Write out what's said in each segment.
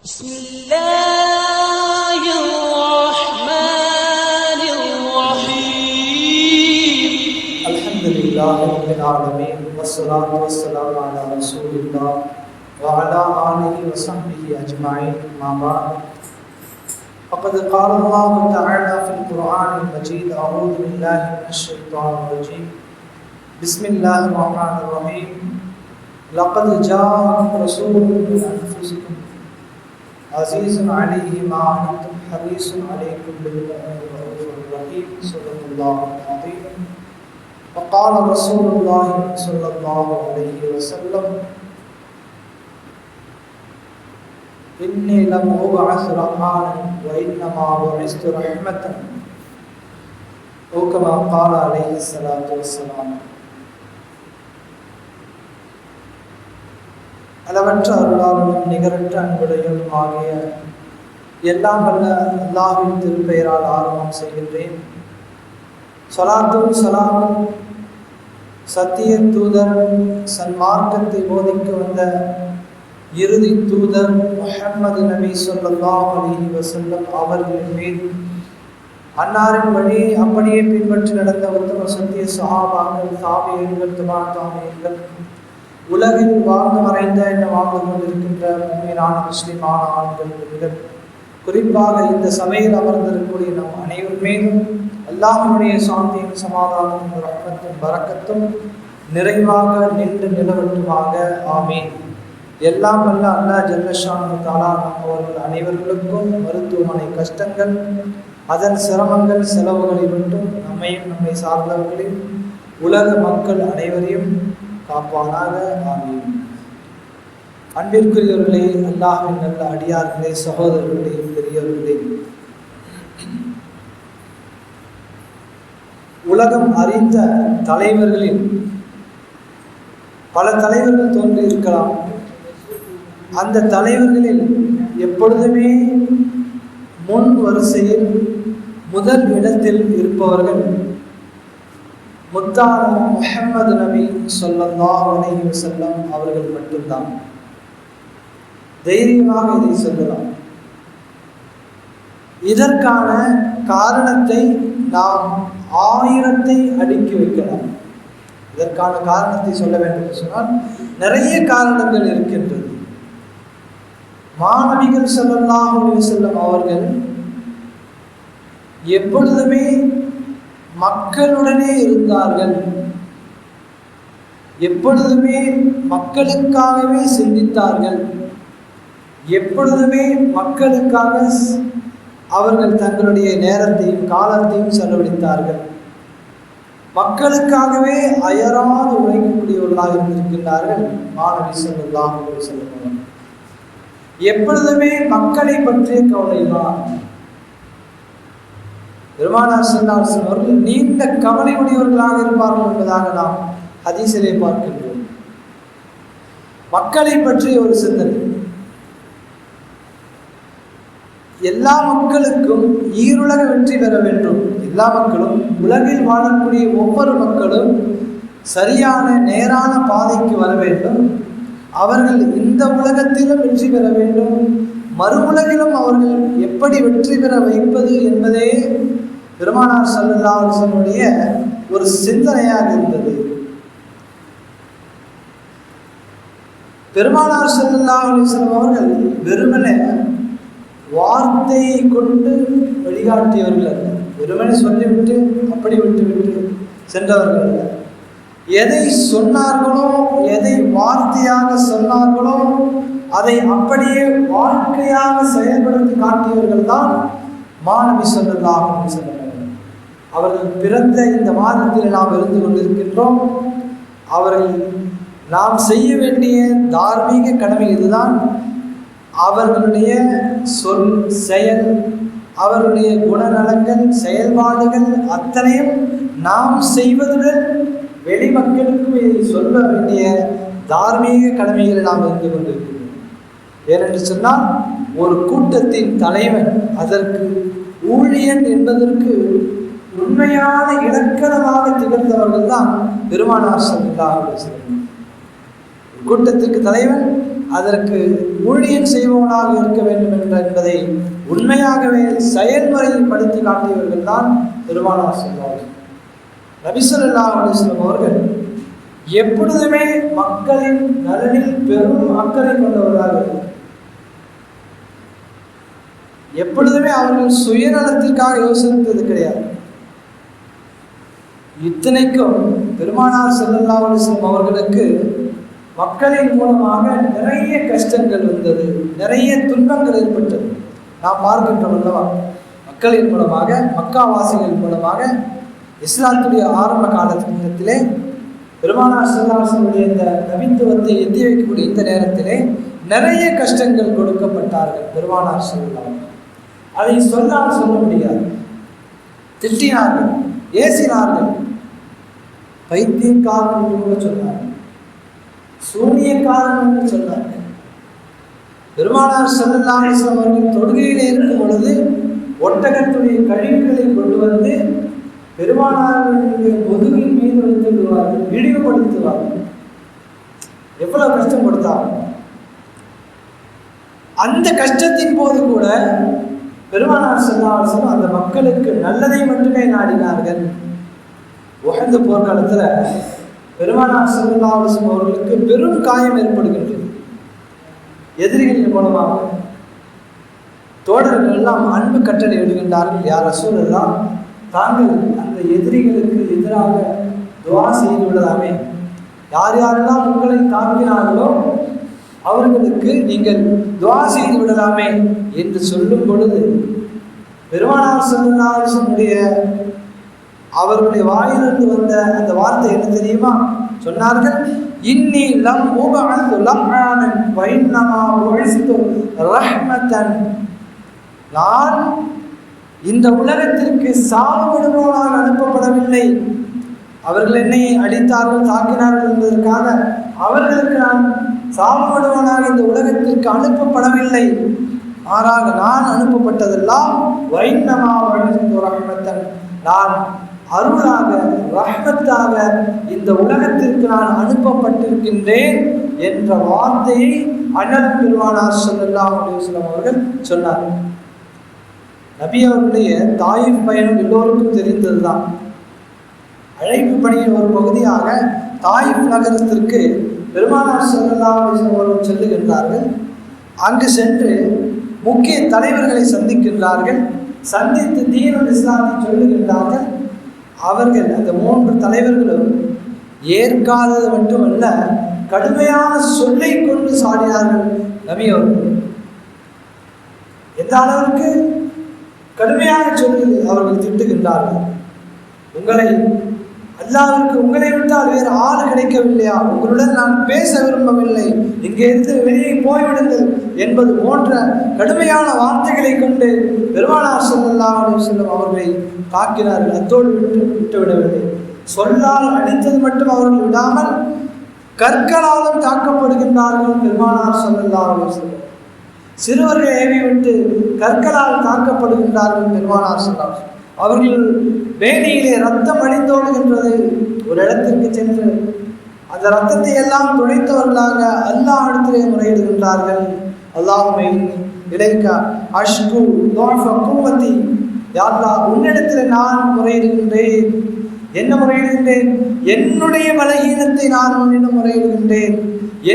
بسم الله الرحمن الرحيم الحمد لله رب العالمين والصلاة والسلام على رسول الله وعلى آله وصحبه أجمعين ما بعد فقد قال الله تعالى في القرآن المجيد أعوذ بالله من الشيطان الرجيم بسم الله الرحمن الرحيم لقد جاءكم رسول من أنفسكم عزيز عليه ما عنتم حريص عليكم بالمؤمنين رؤوف رحيم صدق الله العظيم وقال رسول الله صلى الله عليه وسلم إني لم أبعث رحمانا وإنما بعثت رحمة أو كما قال عليه الصلاة والسلام. அளவற்ற அருளாளனும் நிகரற்ற அன்புடையும் ஆகிய எல்லாம் வல்ல அல்லாஹ்வின் திருப்பெயரால் ஆரம்பம் செய்கின்றேன். ஸலாத்தும் ஸலாமும் சத்திய தூதர் சன்மார்க்கத்தை போதிக்க வந்த இறுதி தூதர் முஹம்மது நபி ஸல்லல்லாஹு அலைஹி வஸல்லம் அவர்களின் மீது அன்னாரின் வழி அப்படியே பின்பற்றி நடந்த உத்தம சத்திய சஹாபாக்கள், தாபியீன்கள், தாபியீன்கள், உலகில் வாழ்ந்து மறைந்த என்ன வாழ்ந்து கொண்டிருக்கின்ற உண்மையான முஸ்லிமான ஆண்கள், பெண்கள், குறிப்பாக இந்த சபையில் அமர்ந்திருக்கக்கூடிய நம் அனைவர் மீதும் அல்லாஹ்வுடைய சாந்தியும் சமாதானமும் ரஹ்மத்தும் பரக்கத்தும் நிறைவாக நின்று நிலவட்டுமாக. ஆமீன். எல்லாம் வல்ல அல்லாஹ் ஜல்லஷானு தஆலா நம்மவர்கள் அனைவர்களுக்கும் மருத்துவமனை கஷ்டங்கள், அதன் சிரமங்கள், செலவுகளை விட்டும் நம்மையும் நம்மை சார்ந்தவர்களையும் உலக மக்கள் அனைவரையும் காப்பானாக. ஆமீன். அன்பிற்குரியவர்களே, அல்லாஹ்வின் நல்ல அடியார்களே, சகோதரர்களே, பெரியவர்களே, உலகம் அறிந்த தலைவர்களில் பல தலைவர்கள் தோன்றி இருக்கலாம். அந்த தலைவர்களில் எப்பொழுதுமே முன் வரிசையில் முதல் இடத்தில் இருப்பவர்கள் முத்தான முஹம்மது நபி ஸல்லல்லாஹு அலைஹி வஸல்லம் அவர்கள் மட்டும்தான். தைரியமாக இதை சொல்லலாம். இதற்கான காரணத்தை நாம் 1000 அடுக்கி வைக்கலாம். இதற்கான காரணத்தை சொல்ல வேண்டும் என்று சொன்னால் நிறைய காரணங்கள் இருக்கின்றது. மாணவிகள் ஸல்லல்லாஹு அலைஹி வஸல்லம் அவர்கள் எப்பொழுதுமே மக்களுடனே இருந்தார்கள். எப்பொழுதுமே மக்களுக்காகவே சிந்தித்தார்கள். எப்பொழுதுமே மக்களுக்காக அவர்கள் தங்களுடைய நேரத்தையும் காலத்தையும் செலவழித்தார்கள். மக்களுக்காகவே அயராது உழைக்கக்கூடியவர்களாக இருந்திருக்கின்றார்கள் மாணவி ஸல்லல்லாஹு அலைஹி வஸல்லம். எப்பொழுதுமே மக்களை பற்றிய கவலைதான். பெருமானார் ஸல்லல்லாஹு அலைஹி வஸல்லம் அவர்கள் நீண்ட கவலை உடையவர்களாக இருப்பார்கள் என்பதாக நாம் ஹதீஸிலே பார்க்கின்றோம். மக்களை பற்றிய ஒரு சிந்தனை. எல்லா மக்களுக்கும் ஈருலக வெற்றி பெற வேண்டும். எல்லா மக்களும், உலகில் வாழக்கூடிய ஒவ்வொரு மக்களும் சரியான நேரான பாதைக்கு வர வேண்டும். அவர்கள் இந்த உலகத்திலும் வெற்றி பெற வேண்டும், மறு உலகிலும் அவர்கள் எப்படி வெற்றி பெற வைப்பது என்பதே பெருமானார் ஸல்லல்லாஹு அலைஹி வஸல்லம் ஒரு சிந்தனையாக இருந்தது. பெருமானார் ஸல்லல்லாஹு அலைஹி வஸல்லம் அவர்கள் வெறுமனே வார்த்தையை கொண்டு வழிகாட்டியவர்கள் அல்ல. வெறுமனே சொல்லிவிட்டு அப்படி விட்டு சென்றவர்கள் அல்ல. எதை சொன்னார்களோ, எதை வார்த்தையாக சொன்னார்களோ, அதை அப்படியே வாழ்க்கையாக செயல்படுத்தி காட்டியவர்கள் தான் மாணவி ஸல்லல்லாஹு அலைஹி வஸல்லம். அவர்கள் பிறந்த இந்த மாதத்தில் நாம் இருந்து கொண்டிருக்கின்றோம். அவர்கள் நாம் செய்ய வேண்டிய தார்மீக கடமை இதுதான். அவர்களுடைய சொல், செயல், அவருடைய குணநலங்கள், செயல்பாடுகள் அத்தனையும் நாம் செய்வதுடன் வெளிமக்களுக்கும் இதை சொல்ல வேண்டிய தார்மீக கடமைகளை நாம் இருந்து கொண்டிருக்கிறோம். ஏனென்று சொன்னால் ஒரு கூட்டத்தின் தலைவன், அதற்கு ஊழியன் என்பதற்கு உண்மையான இலக்கணமாக திகழ்ந்தவர்கள் தான் பெருமானார் ஸல்லல்லாஹு அலைஹி வஸல்லம். கூட்டத்திற்கு தலைவன், அதற்கு ஊழியன் செய்பவனாக இருக்க வேண்டும் என்பதை உண்மையாகவே செயல்முறைப்படுத்தி காட்டியவர்கள் தான் பெருமானார் ஸல்லல்லாஹு. நபி ஸல்லல்லாஹு அலைஹி வஸல்லம் அவர்கள் எப்பொழுதுமே மக்களின் நலனில் பெரும் அக்கறை கொண்டவர்களாக இருந்தார். எப்பொழுதுமே அவர்கள் சுயநலத்திற்காக யோசித்தது கிடையாது. இத்தனைக்கும் பெருமானார் ஸல்லல்லாஹு அலைஹி வஸல்லம் அவர்களுக்கு மக்களின் மூலமாக நிறைய கஷ்டங்கள் வந்தது, நிறைய துன்பங்கள் ஏற்பட்டது. நாம் பார்க்கின்றோம் அல்லவா, மக்களின் மூலமாக, மக்காவாசிகள் மூலமாக இஸ்லாத்துடைய ஆரம்ப காலத்திலே பெருமானார் ஸல்லல்லாஹு அலைஹி வஸல்லம் இந்த நபித்துவத்தை எத்தி வைக்கக்கூடிய இந்த நேரத்திலே நிறைய கஷ்டங்கள் கொடுக்கப்பட்டார்கள் பெருமானார் ஸல்லல்லாஹு. அதை சொன்னால் சொல்ல முடியாது. திட்டினார்கள், ஏசினார்கள், பைத்தியக்காரன் என்று கூட சொன்னார்கள், சூனியக்காரன் என்று சொன்னார்கள். பெருமானார் ஸல்லல்லாஹு அலைஹி வஸல்லம் அவர்கள் தொழுகையிலே இருக்கும் பொழுது ஒட்டகத்துடைய கழிவுகளை கொண்டு வந்து பெருமானாருடைய முதுகின் மீது வைத்து விடுவார்கள், இழிவுபடுத்துவார்கள். எவ்வளவு கஷ்டம் கொடுத்தார்கள். அந்த கஷ்டத்தின் போது கூட பெருமானார் ஸல்லல்லாஹு அலைஹி வஸல்லம் அந்த மக்களுக்கு நல்லதை மட்டுமே நாடினார்கள். உஹது போர்க்காலத்தில் பெருமானார் ஸல்லல்லாஹு அலைஹி வஸல்லம் அவர்களுக்கு பெரும் காயம் ஏற்படுகின்றது. எதிரிகளின் மூலமாக தோழர்கள் எல்லாம் அன்பு கட்டளை இடுகின்றார்கள், யார் ரசூலல்லாஹ், தாங்கள் அந்த எதிரிகளுக்கு எதிராக துஆ செய்து விடலாமே, யார் யாரெல்லாம் உங்களை தாக்கினார்களோ அவர்களுக்கு நீங்கள் துஆ செய்து விடலாமே என்று சொல்லும் பொழுது பெருமானார் ஸல்லல்லாஹு அலைஹி வஸல்லம் அவர்களுடைய வாயிலிருந்து வந்த அந்த வார்த்தை என்ன தெரியுமா? சொன்னார்கள், இன்னி லம் உபஅத் லஅனன் வ இன்னமா புஇஸ்து ரஹ்மத்தன். நான் இந்த உலகத்திற்கு சாவுபடுபவனாக அனுப்பப்படவில்லை. அவர்கள் என்னை அடித்தார்கள், தாக்கினார்கள் என்பதற்காக அவர்களுக்கு நான் சாவுபடுவனாக இந்த உலகத்திற்கு அனுப்பப்படவில்லை. மாறாக நான் அனுப்பப்பட்டதெல்லாம் வைன்னமா வழிந்து ரஹ்மத்தன், நான் அருளாக, ரஹ்மத்தாக இந்த உலகத்திற்கு நான் அனுப்பப்பட்டிருக்கின்றேன் என்ற வார்த்தையை அண்ணல் பெருமானார் ஸல்லல்லாஹு அலைஹி வஸல்லம் அவர்கள் சொன்னார்கள். நபி அவர்களுடைய தாயிஃப் பயணம் எல்லோருக்கும் தெரிந்ததுதான். அழைப்பு பணியின் ஒரு பகுதியாக தாயிஃப் நகரத்திற்கு பெருமானார் ஸல்லல்லாஹு அலைஹி வஸல்லம் அவர்கள் செல்லுகின்றார்கள். அங்கு சென்று முக்கிய தலைவர்களை சந்திக்கின்றார்கள். சந்தித்து தீனுல் இஸ்லாத்தை சொல்லுகின்றார்கள். அவர்கள் அந்த 3 தலைவர்களும் ஏற்காதது மட்டுமல்ல, கடுமையான சொல்லை கொண்டு சாடினார்கள் நபி அவர்கள். எந்த அளவுக்கு கடுமையாக சொல்லி அவர்கள் திட்டுகின்றார்கள். அல்லாஹ்விற்கு உங்களை விட்டால் வேறு ஆள் கிடைக்கவில்லையா, உங்களுடன் நான் பேச விரும்பவில்லை, இங்கே இருந்து வெளியே போய்விடுங்கள் என்பது போன்ற கடுமையான வார்த்தைகளை கொண்டு பெருமானார் ஸல்லல்லாஹு அலைஹி வஸல்லம் அவர்களை தாக்கினார்கள். அத்தோடு விட்டுவிடவில்லை, சொல்லால் அடித்தது மட்டும் அவர்கள் விடாமல் கற்களாலும் தாக்கப்படுகின்றார்கள் பெருமானார் ஸல்லல்லாஹு அலைஹி வஸல்லம். சிறுவர்களை ஏவி விட்டு கற்களால் தாக்கப்படுகின்றார்கள் பெருமானார் ஸல்லல்லாஹு அலைஹி வஸல்லம். அவர்கள் வேணியிலே ரத்தம் அழிந்தோடுகின்றது. ஒரு இடத்திற்கு சென்று அந்த ரத்தத்தை எல்லாம் துடைத்தவர்களாக அல்லாஹ் இடத்திலே முறையிடுகின்றார்கள். அல்லாஹுமே இலைக்கா அஷ்கு துஅஃப குவதி, யா அல்லாஹ் உன்னிடத்தில் நான் முறையிடுகின்றேன். என்ன முறையிடுகின்றேன்? என்னுடைய பலகீனத்தை நான் உன்னிடம் முறையிடுகின்றேன்,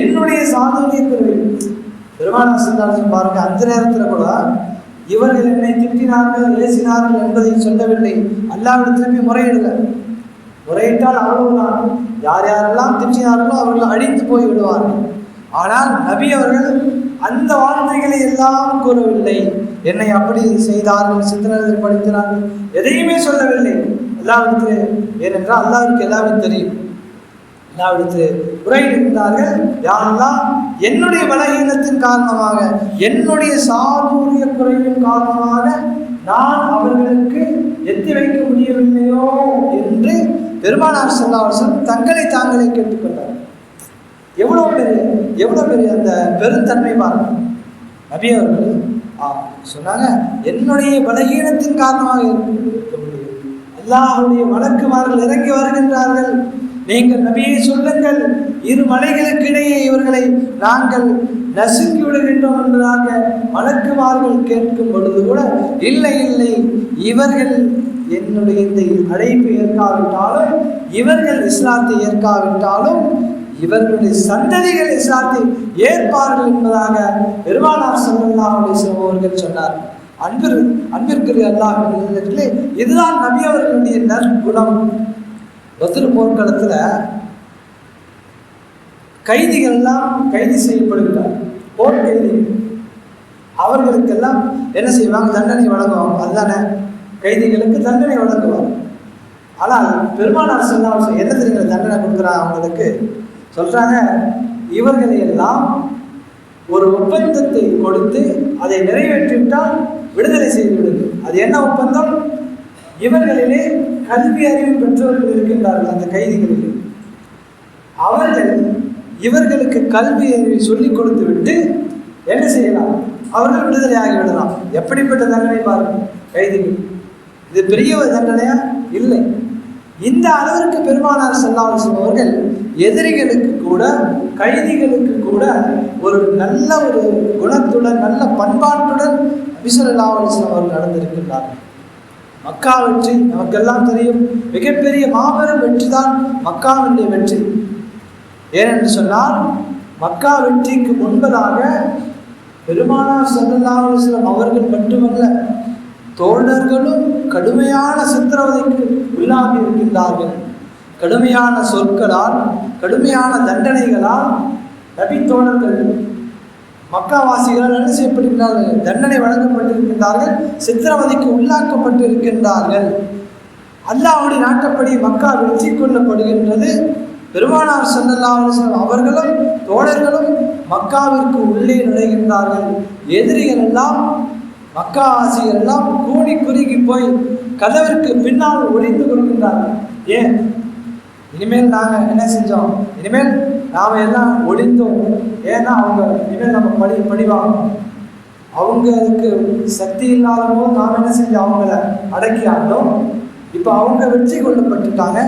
என்னுடைய சாதுரிய குறைவை. பெருமானார் ஸல்லல்லாஹு அலைஹி வஸல்லம் பாருங்க, அந்த நேரத்தில் கூட இவர்கள் என்னை திட்டினார்கள், ஏசினார்கள் என்பதை சொல்லவில்லை. அல்லாஹ்விடத்தில் முறையிடல. முறையிட்டால் அவ்வளவுதான், யார் யாரெல்லாம் திட்டினார்களோ அவர்கள் அழிந்து போய் விடுவார்கள். ஆனால் நபி அவர்கள் அந்த வார்த்தைகளை எல்லாம் கூறவில்லை. என்னை அப்படி செய்தார்கள், சித்திரவதை படுத்தினார்கள், எதையுமே சொல்லவில்லை அல்லாஹ்விடத்திலே. ஏனென்றால் அல்லாஹ்வுக்கு எல்லாமே தெரியும். அல்லாஹ்விடத்திலே முறையிடுகின்றார்கள், யா அல்லாஹ் என்னுடைய பலகீனத்தின் காரணமாக, என்னுடைய சாதுரிய குறைவின் காரணமாக நான் அவர்களுக்கு எத்தி வைக்க முடியவில்லையோ என்று பெருமானார் ஸல்லல்லாஹு அலைஹி வஸல்லம் தங்களை தாங்களே கேட்டுக்கொண்டார். எவ்வளோ பெரிய அந்த பெருந்தன்மை பாருங்கள். நபி அவர்கள் சொன்னாங்க, என்னுடைய பலகீனத்தின் காரணமாக இருக்க முடியும். அல்லாஹ்வுடைய வழக்குமார்கள் இறங்கி வருகின்றார்கள், நீங்கள் நபியை சொல்லுங்கள், இரு மலைகளுக்கு இடையே இவர்களை நாங்கள் நசுக்கி விடுகின்றோம் என்பதாக மலக்குமார்கள் கேட்கும் பொழுது கூட இல்லை இல்லை, இவர்கள் என்னுடைய இந்த அழைப்பு ஏற்காவிட்டாலும், இவர்கள் இஸ்லாத்தை ஏற்காவிட்டாலும் இவர்களுடைய சந்ததிகள் இஸ்லாத்தை ஏற்பார்கள் என்பதாக பெருமானார் ஸல்லல்லாஹு அலைஹி வஸல்லம் அவர்கள் சொன்னார். அன்பிற்குரிய அல்லாஹ்விலே இதுதான் நபி அவர்களுடைய நற்குணம். பத்ர் போர்க்களத்துல கைதிகள் எல்லாம் கைது செய்யப்படுகிறார். போர் கைதிகள் அவர்களுக்கெல்லாம் என்ன செய்வாங்க? தண்டனை வழங்குவாங்க. அதுதானே, கைதிகளுக்கு தண்டனை வழங்குவாங்க. ஆனால் பெருமானார் ஸல்லல்லாஹு அலைஹி வஸல்லம் என்ன தெரியுங்க தண்டனை கொடுக்குறாங்க அவங்களுக்கு? சொல்றாங்க, இவர்களை எல்லாம் ஒரு ஒப்பந்தத்தை கொடுத்து அதை நிறைவேற்றிவிட்டால் விடுதலை செய்து விடுது. அது என்ன ஒப்பந்தம்? இவர்களிலே கல்வி அறிவு பெற்றவர்கள் இருக்கின்றார்கள். அந்த கைதிகளிலே அவர்கள் இவர்களுக்கு கல்வி அறிவை சொல்லிக் கொடுத்து விட்டு என்ன செய்யலாம்? அவர்கள் விடுதலை ஆகிவிடலாம். எப்படிப்பட்ட தண்டனை பாருங்கள் கைதிகள்! இது பெரிய ஒரு தண்டனையா? இல்லை. இந்த அளவிற்கு பெருமானார் ஸல்லல்லாஹு அலைஹி வஸல்லம் அவர்கள் எதிரிகளுக்கு கூட, கைதிகளுக்கு கூட ஒரு நல்ல ஒரு குணத்துடன், நல்ல பண்பாட்டுடன் நபி ஸல்லல்லாஹு அலைஹி வஸல்லம் அவர்கள் நடந்திருக்கின்றார்கள். மக்கா வெற்றி நமக்கெல்லாம் தெரியும். மிகப்பெரிய மாபெரும் வெற்றி தான் மக்காவினுடைய வெற்றி. ஏனென்று சொன்னால், மக்கா வெற்றிக்கு முன்பதாக பெருமானார் ஸல்லல்லாஹு அலைஹி வஸல்லம் அவர்கள் மட்டுமல்ல, தோழர்களும் கடுமையான சித்திரவதைக்கு உள்ளாகி இருக்கின்றார்கள். கடுமையான சொற்களால், கடுமையான தண்டனைகளால் நபி தோழர்கள் மக்காவாசிகளால் என்ன செய்யப்படுகிறார்கள்? தண்டனை வழங்கப்பட்டிருக்கின்றார்கள், சித்திரவதைக்கு உள்ளாக்கப்பட்டு இருக்கின்றார்கள். அல்லாஹ்வுடைய நாட்டப்படி மக்கா வெற்றி கொள்ளப்படுகின்றது. பெருமானார் ஸல்லல்லாஹு அலைஹி வஸல்லம் அவர்களும் தோழர்களும் மக்காவிற்கு உள்ளே நுழைகின்றார்கள். எதிரிகள் எல்லாம், மக்காவாசிகள் எல்லாம் கூடி குறுகி போய் கதவிற்கு பின்னால் ஒளிந்து கொள்கின்றார்கள். ஏன்? இனிமேல் நாங்கள் என்ன செஞ்சோம்? இனிமேல் நாம் எல்லாம் ஒளிந்தோம். ஏன்னா அவங்க இனிமேல் நம்ம படிவாங்க. அவங்களுக்கு சக்தி இல்லாத போது நாம் என்ன செஞ்சோம்? அவங்கள அடக்கி ஆண்டோம். இப்போ அவங்க வெற்றி கொள்ளப்பட்டுட்டாங்க.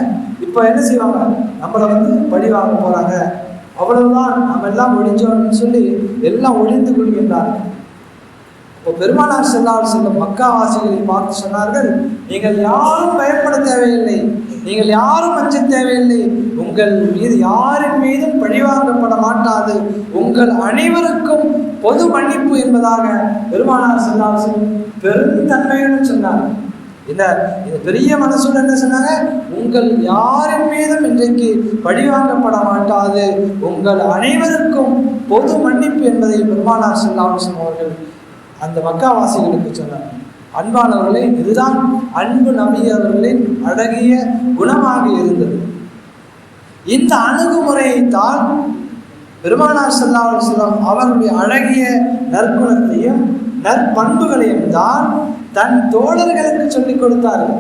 இப்போ என்ன செய்வாங்க? நம்மளை பழி வாங்க போகிறாங்க. அவ்வளவுதான், நம்ம எல்லாம் ஒழிஞ்சோம்னு சொல்லி எல்லாம் ஒழிந்து கொள்கின்றார்கள். இப்போ பெருமானார் ஸல்லல்லாஹு அலைஹி வஸல்லம் மக்காவாசிகளை பார்த்து சொன்னார்கள், நீங்கள் யாரும் பயப்பட தேவையில்லை, நீங்கள் யாரும் அஞ்ச தேவையில்லை, உங்கள் மீது யாரின் மீதும் பழிவாங்கப்பட மாட்டாது, உங்கள் அனைவருக்கும் பொது மன்னிப்பு என்பதாக பெருமானார் ஸல்லல்லாஹு அலைஹி வஸல்லம் பெருந்தன்மையுடன் சொன்னார். இந்த பெரிய மனசுடன் என்ன சொன்னாங்க? உங்கள் யாரின் மீதும் இன்றைக்கு பழிவாங்கப்பட மாட்டாது, உங்கள் அனைவருக்கும் பொது மன்னிப்பு என்பதை பெருமானார் ஸல்லல்லாஹு அலைஹி வஸல்லம் அவர்கள் அந்த மக்காவாசிகளுக்கு சொன்னார். அன்பானவர்களே, இதுதான் அன்பு நபி அவர்களின் அழகிய குணமாக இருந்தது. இந்த அணுகுமுறையைத்தான் பெருமானார் ஸல்லல்லாஹு அலைஹி வஸல்லம் அவர்களுடைய அழகிய நற்குணத்தையும் நற்பண்புகளையும் தான் தன் தோழர்களுக்கு சொல்லிக் கொடுத்தார்கள்.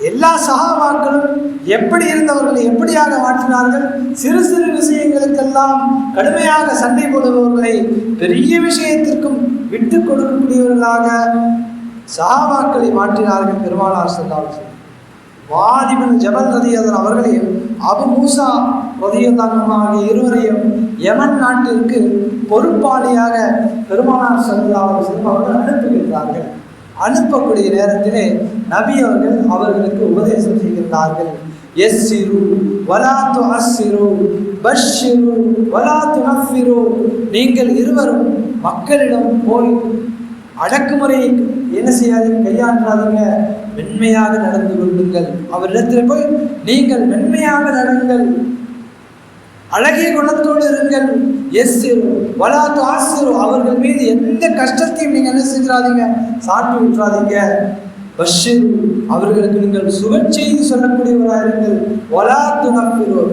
எல்லா சஹாபாக்களும் எப்படி இருந்தவர்களை எப்படியாக மாற்றினார்கள்? சிறு சிறு விஷயங்களுக்கெல்லாம் கடுமையாக சண்டை போடுபவர்களை பெரிய விஷயத்திற்கும் விட்டு கொடுக்கக்கூடியவர்களாக சஹாபாக்களை மாற்றினார்கள் பெருமானார் ஸல்லல்லாஹு அலைஹி வஸல்லம். முஆத் இப்னு ஜபல் ரலியல்லாஹு அவர்களையும் அபு மூசா ரலியல்லாஹு ஆகிய இருவரையும் யமன் நாட்டிற்கு பொறுப்பாளியாக பெருமானார் ஸல்லல்லாஹு அலைஹி வஸல்லம் அவர்கள் அனுப்புகின்றார்கள். அனுப்பக்கூடிய நேரத்திலே நபி அவர்கள் அவர்களுக்கு உபதேசம் செய்கின்றார்கள். யஸ்ஸிரு வலா துஅஸ்ஸிரு, பஷ்ஷிரு வலா துனஃபிரு. நீங்கள் இருவரும் மக்களிடம் போய் அடக்குமுறையை என்ன செய்யாதீங்க, கையாற்றாதீங்க, மென்மையாக நடந்து கொள்ளுங்கள். அவரிடத்தில் போய் நீங்கள் மென்மையாக நடங்கள், அழகிய குணத்தோடு இருங்கள். யஸ்ஸிரு வலா துஅஸ்ஸிரு, அவர்கள் மீது எந்த கஷ்டத்தையும் நீங்கள் என்ன செஞ்சிடாதீங்க, சாட்டி விட்டுறாதீங்க. பஷ்ஷிரு, அவர்களுக்கு நீங்கள் சுபச்செய்தி சொல்லக்கூடியவராக இருங்கள். வலா துனஃபிரு,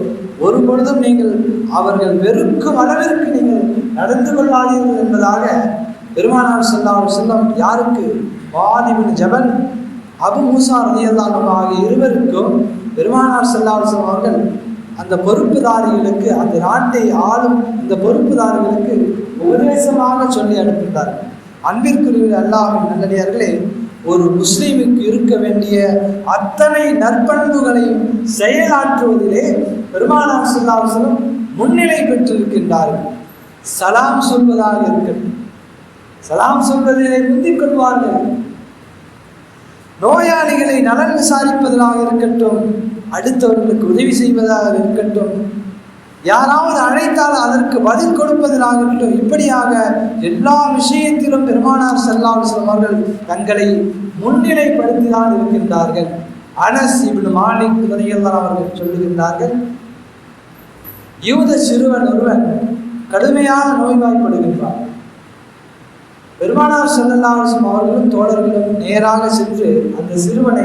ஒரு பொழுதும் நீங்கள் அவர்கள் வெறுக்கும் அளவிற்கு நீங்கள் நடந்து கொள்ளாதீர்கள் என்பதாக பெருமானார் ஸல்லல்லாஹு அலைஹி வஸல்லம் யாருக்கு? முஆத் இப்னு ஜபல், அபு மூசா ரலியல்லாஹு ஆகிய இருவருக்கும் பெருமானார் ஸல்லல்லாஹு அலைஹி வஸல்லம் அவர்கள் அந்த பொறுப்புதாரிகளுக்கு, அந்த நாட்டை ஆளும் இந்த பொறுப்புதாரிகளுக்கு உபதேசமாக சொல்லி அனுப்புகிறார். அன்பிற்குரிய அல்லாஹ்வின் நல்லடியார்களே, ஒரு முஸ்லீமுக்கு இருக்க வேண்டிய அத்தனை நற்பண்புகளையும் செயலாற்றுவதிலே பெருமானார் ஸல்லல்லாஹு அலைஹி வஸல்லம் முன்னிலை பெற்றிருக்கின்றார்கள். சலாம் சொல்வதாக இருக்கட்டும், சலாம் சொல்வதிலே முந்திக் கொள்வார்கள். நோயாளிகளை நலன் விசாரிப்பதாக இருக்கட்டும், அடுத்தவர்களுக்கு உதவி செய்வதாக இருக்கட்டும், யாராவது அழைத்தால் அதற்கு பதில் கொடுப்பதாக இருக்கட்டும், இப்படியாக எல்லா விஷயத்திலும் பெருமானார் ஸல்லல்லாஹு அலைஹி வஸல்லம் அவர்கள் தங்களை முன்னிலைப்படுத்திதான் இருக்கின்றார்கள். அனஸ் இப்னு மாலிக் ரலியல்லாஹு அவர்கள் சொல்லுகின்றார்கள், யூத சிறுவன் ஒருவன் கடுமையான நோய்வாய்ப்படுகின்றார். பெருமானார் ஸல்லல்லாஹு அலைஹி வஸல்லம் அவர்களும் தோழர்களும் நேராக சென்று அந்த சிறுவனை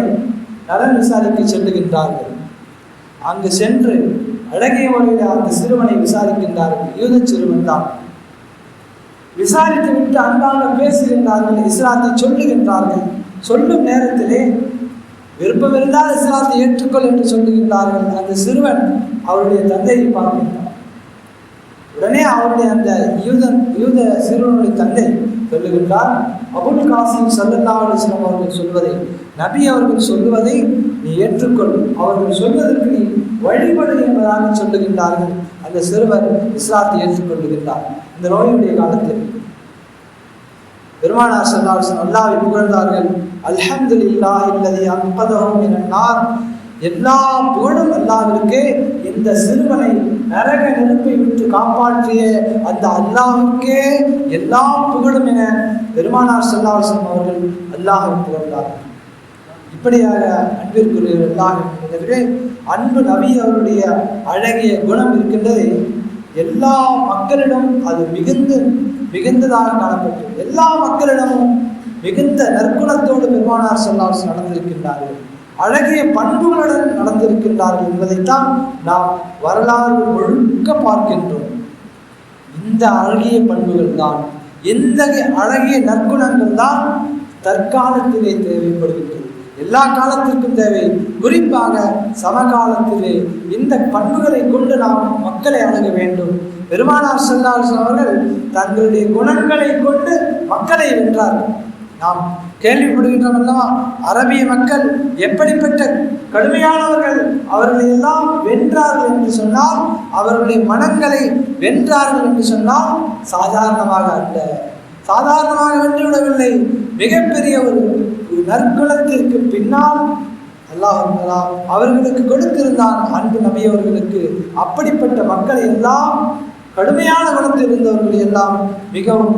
நலன் விசாரிக்க செல்லுகின்றார்கள். அங்கு சென்று அழகிய முறையில் அந்த சிறுவனை விசாரிக்கின்றார்கள். யூத சிறுவன் தான். விசாரித்து விட்டு அன்பாக பேசுகின்றார்கள், இஸ்லாத்தை சொல்லுகின்றார்கள். சொல்லும் நேரத்திலே விருப்பம் இருந்தால் இஸ்லாத்தை ஏற்றுக்கொள் என்று சொல்லுகின்றார்கள். அந்த சிறுவன் அவருடைய தந்தையை பார்க்கின்றார். உடனே அவருடைய அந்த யூத சிறுவனுடைய தந்தை சொல்லுகின்றார், அபுல் காசிம் ஸல்லல்லாஹு அலைஹி வஸல்லம் அவர்கள் சொல்வதை, நபி அவர்கள் சொல்லுவதை நீ ஏற்றுக்கொள், அவர்கள் சொல்வதற்கு நீ வழிபடு என்பதாக சொல்லுகின்றார்கள். அந்த சிறுவர் இஸ்லாத்தை ஏற்றுக்கொள்ளுகின்றார். இந்த நோயுடைய காலத்தில் பெருமானார் ஸல்லல்லாஹு அலைஹி வஸல்லம் அல்லாஹ்வை புகழ்ந்தார்கள். அல்ஹம்துலில்லாஹி அல்லதி அன்கதஹு மினன் நார். எல்லா புகழும் அல்லாஹ்விற்கே, இந்த சிறுவனை நரக நெருப்பை விட்டு காப்பாற்றிய அந்த அல்லாஹ்வுக்கே எல்லா புகழும் என பெருமானார் ஸல்லல்லாஹு அலைஹி வஸல்லம் அவர்கள் அல்லாஹ்வை புகழ்ந்தார்கள். இப்படியாக அன்பிற்குரிய அல்லாஹ்விற்கு அன்பு நபி அவருடைய அழகிய குணம் இருக்கின்றது. எல்லா மக்களிடம் அது மிகுந்ததாக காணப்பட்டது. எல்லா மக்களிடமும் மிகுந்த நற்குணத்தோடு பெருமானார் ஸல்லல்லாஹு அலைஹி வஸல்லம் நடந்திருக்கின்றார்கள். அழகிய பண்புகளுடன் நடந்திருக்கின்றார்கள் என்பதைத்தான் நாம் வரலாறு முழுக்க பார்க்கின்றோம். இந்த அழகிய பண்புகள் தான், இந்த அழகிய நற்குணங்கள் தான் தற்காலத்திலே தேவைப்படுகின்றது. எல்லா காலத்திற்கும் தேவை. குறிப்பாக சமகாலத்திலே இந்த பண்புகளை கொண்டு நாம் மக்களை அணுக வேண்டும். பெருமானார் ஸல்லல்லாஹு அலைஹி வஸல்லம் அவர்கள் தங்களுடைய குணங்களை கொண்டு மக்களை வென்றார்கள். நாம் கேள்விப்படுகின்றோம் அல்லவா, அரபிய மக்கள் எப்படிப்பட்ட கடுமையானவர்கள், அவர்களை எல்லாம் வென்றார்கள் என்று சொன்னால், அவர்களுடைய மனங்களை வென்றார்கள் என்று சொன்னால் சாதாரணமாக அல்ல, சாதாரணமாக வென்றுவிடவில்லை. மிகப்பெரிய ஒரு நற்குணத்திற்கு பின்னால் அல்லாஹ் அவர்களுக்கு கொடுத்திருந்தான் அன்பு நபி அவர்களுக்கு. அப்படிப்பட்ட மக்களை எல்லாம், கடுமையான குணத்தில் இருந்தவர்களை எல்லாம் மிகவும்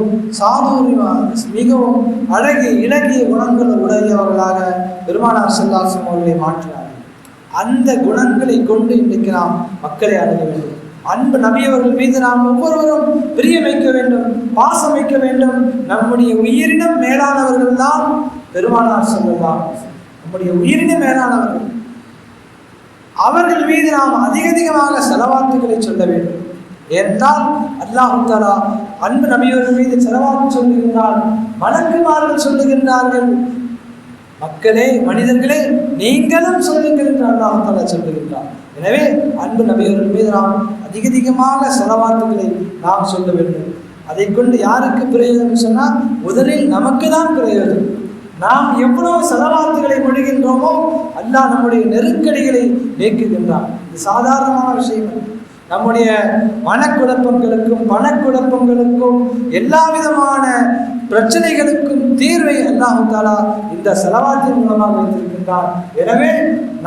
மிகவும் அழகிய இலகிய குணங்கள் உடையவர்களாக பெருமானார் ஸல்லல்லாஹு அலைஹி வஸல்லம் அவர்களை மாற்றினார்கள். அந்த குணங்களை கொண்டு இன்றைக்கு நாம் மக்களை அணுக வேண்டும். அன்பு நபியவர்கள் மீது நாம் ஒவ்வொருவரும் பிரியம் வைக்க வேண்டும், பாசம் வைக்க வேண்டும். நம்முடைய உயிரினம் மேலானவர்கள் தான் பெருமானார் ஸல்லல்லாஹு அலைஹி வஸல்லம். நம்முடைய உயிரினம் மேலானவர்கள். அவர்கள் மீது நாம் அதிகமாக ஸலவாத்துகளை சொல்ல வேண்டும். ஏனென்றால் அல்லாஹ் தஆலா அன்பு நபியவர்கள் மீது ஸலவாத் சொல்லுகின்றார். மலக்குமார்கள் சொல்லுகின்றார்கள், மக்களே, மனிதர்களே, நீங்களும் சொல்லுங்கள் என்று அல்லாஹ் தஆலா சொல்லுகின்றார். எனவே அன்பு நபியவர்கள் மீது நாம் அதிகமாக ஸலவாத்துகளை நாம் சொல்ல வேண்டும். அதை கொண்டு யாருக்கு பிரயோஜனம் சொன்னால், முதலில் நமக்கு தான் பிரயோஜனம். நாம் எவ்வளவு ஸலவாத்துகளை மொழிகின்றோமோ அல்லாஹ் நம்முடைய நெருக்கடிகளை நீக்குகின்றான். இது சாதாரணமான விஷயம். நம்முடைய மனக்குழப்பங்களுக்கும் பணக்குழப்பங்களுக்கும் எல்லா விதமான பிரச்சனைகளுக்கும் தீர்வை அல்லாஹ் தஆலா இந்த ஸலவாத்தின் மூலமாக வைத்திருக்கின்றார். எனவே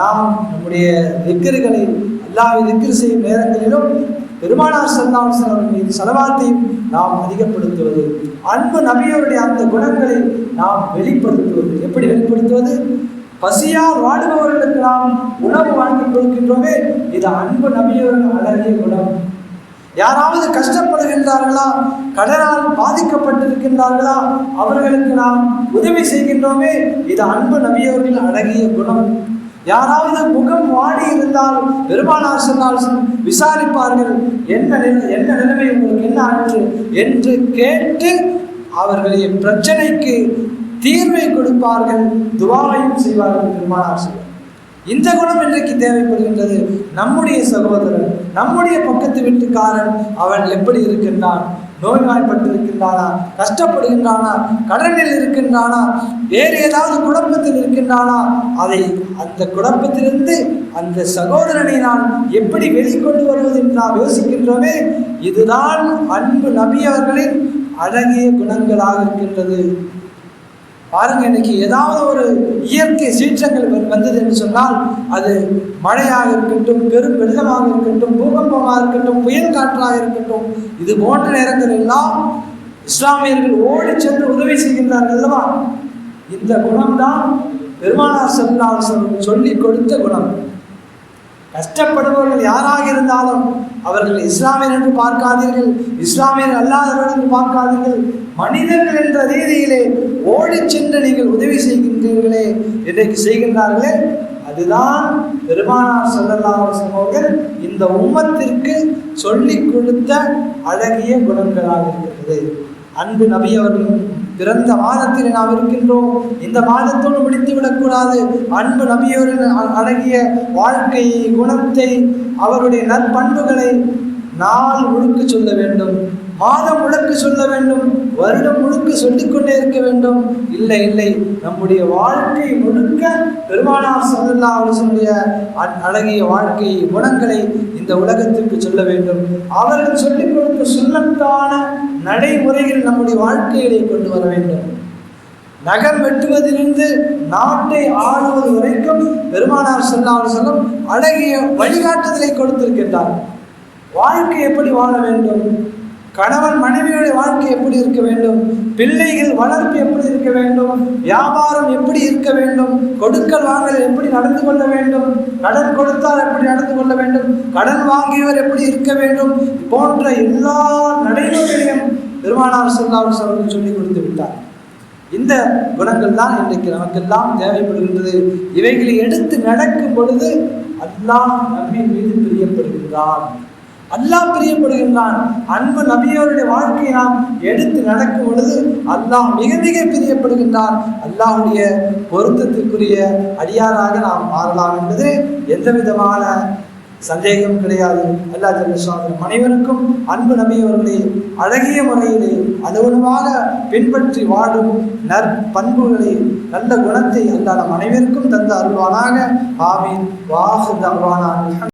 நாம் நம்முடைய திக்ருகளை, அல்லாஹ்வை திக்ர் செய்யும் நேரங்களிலும் பெருமானார் ஸல்லல்லாஹு அலைஹி வஸல்லம் மீது ஸலவாத்தையும் நாம் அதிகப்படுத்துவது, அன்பு நபியருடைய அந்த குணங்களை நாம் வெளிப்படுத்துவது. எப்படி வெளிப்படுத்துவது? பசியால் வாடுபவர்களுக்கு நாம் உணவு வாங்கி கொடுக்கின்றோமே, இது அன்பு நபியவர்கள் அழகிய குணம். யாராவது கஷ்டப்படுகின்றார்களா, கடனால் பாதிக்கப்பட்டிருக்கின்றார்களா, அவர்களுக்கு நாம் உதவி செய்கின்றோமே, இது அன்பு நபியவர்கள் அழகிய குணம். யாராவது முகம் வாடி இருந்தால் பெருமானார் ஸல்லல்லாஹு அலைஹி வஸல்லம் விசாரிப்பார்கள், என்ன நிலைமை, உங்களுக்கு என்ன ஆயிற்று என்று கேட்டு அவர்களுடைய பிரச்சனைக்கு தீர்வை கொடுப்பார்கள், துஆவையும் செய்வார்கள் பெருமானார் ஸல்லல்லாஹு அலைஹி வஸல்லம். இந்த குணம் இன்றைக்கு தேவைப்படுகின்றது. நம்முடைய சகோதரன், நம்முடைய பக்கத்து வீட்டுக்காரன் அவன் எப்படி இருக்கின்றான், நோய்வாய்ப்பட்டிருக்கின்றானா, கஷ்டப்படுகின்றானா, கடனில் இருக்கின்றானா, வேறு ஏதாவது குழப்பத்தில் இருக்கின்றானா, அந்த குழப்பத்திலிருந்து அந்த சகோதரனை நான் எப்படி வெளிக்கொண்டு வருவது என்று நாம் யோசிக்கின்றோமே, இதுதான் அன்பு நபி அவர்களின் அழகிய குணங்களாக இருக்கின்றது. பாருங்க, இன்னைக்கு ஏதாவது ஒரு இயற்கை சீற்றங்கள் வந்தது என்று சொன்னால், அது மழையாக இருக்கட்டும், பெரும் வெள்ளமாக இருக்கட்டும், பூகம்பமாக இருக்கட்டும், புயல் காற்றாக இருக்கட்டும், இது போன்ற நேரங்கள் எல்லாம் இஸ்லாமியர்கள் ஓடி சென்று உதவி செய்கின்றார்கள் அல்லவா? இந்த குணம்தான் பெருமானார் ஸல்லல்லாஹு அலைஹி வஸல்லம் சொல்லி கொடுத்த குணம். கஷ்டப்படுபவர்கள் யாராக இருந்தாலும் அவர்கள் இஸ்லாமியர் என்று பார்க்காதீர்கள், இஸ்லாமியர் அல்லாதவர்கள் என்று பார்க்காதீர்கள், மனிதர்கள் என்ற ரீதியிலே ஓடி சென்று நீங்கள் உதவி செய்கின்றீர்களே, இன்றைக்கு செய்கின்றார்களே, அதுதான் பெருமானார் ஸல்லல்லாஹு அலைஹி வஸல்லம் அவர்கள் இந்த உம்மத்திற்கு சொல்லிக் கொடுத்த அழகிய குணங்களாக இருக்கிறது. அன்பு நபி அவர்கள் பிறந்த மாதத்தில் நாம் இருக்கின்றோம். இந்த மாதத்தோடு முடித்து விடக்கூடாது. அன்பு நபியோரின் அழகிய வாழ்க்கையை, குணத்தை, அவருடைய நற்பண்புகளை நாள் முழுக்க சொல்ல வேண்டும், மாதம் முழுக்க சொல்ல வேண்டும், வருடம் முழுக்க சொல்லிக்கொண்டே இருக்க வேண்டும். இல்லை இல்லை, நம்முடைய வாழ்க்கை முழுக்க பெருமானார் ஸல்லல்லாஹு அலைஹி வஸல்லம் அழகிய வாழ்க்கை குணங்களை இந்த உலகத்திற்கு சொல்ல வேண்டும். அவர்கள் சொல்லிக் கொடுத்த சுன்னத்தான நடைமுறைகள் நம்முடைய வாழ்க்கையிலே கொண்டு வர வேண்டும். நகம் வெட்டுவதிலிருந்து நாட்டை ஆளுவது வரைக்கும் பெருமானார் ஸல்லல்லாஹு அலைஹி வஸல்லம் அழகிய வழிகாட்டுதலை கொடுத்திருக்கின்றார். வாழ்க்கை எப்படி வாழ வேண்டும், கணவன் மனைவியுடைய வாழ்க்கை எப்படி இருக்க வேண்டும், பிள்ளைகள் வளர்ப்பு எப்படி இருக்க வேண்டும், வியாபாரம் எப்படி இருக்க வேண்டும், கொடுக்கல் வாங்கல் எப்படி நடந்து கொள்ள வேண்டும், கடன் கொடுத்தால் எப்படி நடந்து கொள்ள வேண்டும், கடன் வாங்கியவர் எப்படி இருக்க வேண்டும், போன்ற எல்லா நடைமுறைகளையும் பெருமானார் ஸல்லல்லாஹு அலைஹி வஸல்லம் சொல்லிக் கொடுத்து விட்டார். இந்த குணங்கள் தான் இன்றைக்கு நமக்கெல்லாம் தேவைப்படுகின்றது. இவைகளை எடுத்து நடக்கும் பொழுது அல்லாஹ் நம்மின் மீது பிரியப்படுகின்றான், அல்லாஹ் பிரியப்படுகின்றான். அன்பு நபியோருடைய வாழ்க்கையை நாம் எடுத்து நடக்கும் பொழுது அல்லாஹ் மிக மிக பிரியப்படுகின்றான். அல்லாஹுடைய பொருத்தத்திற்குரிய அடியாராக நாம் மாறலாம் என்பது எந்த விதமான சந்தேகம் கிடையாது. அல்லாஹ் ஜல்ல ஷானுஹு அனைவருக்கும் அன்பு நபியவர்களை அழகிய முறையிலே அனுகுணமாக பின்பற்றி வாழும் நற்பண்புகளை, நல்ல குணத்தை அல்லாஹ் நம் அனைவருக்கும் தந்து அருள்வானாக. ஆமீன். வாஹிர் தஅவானா.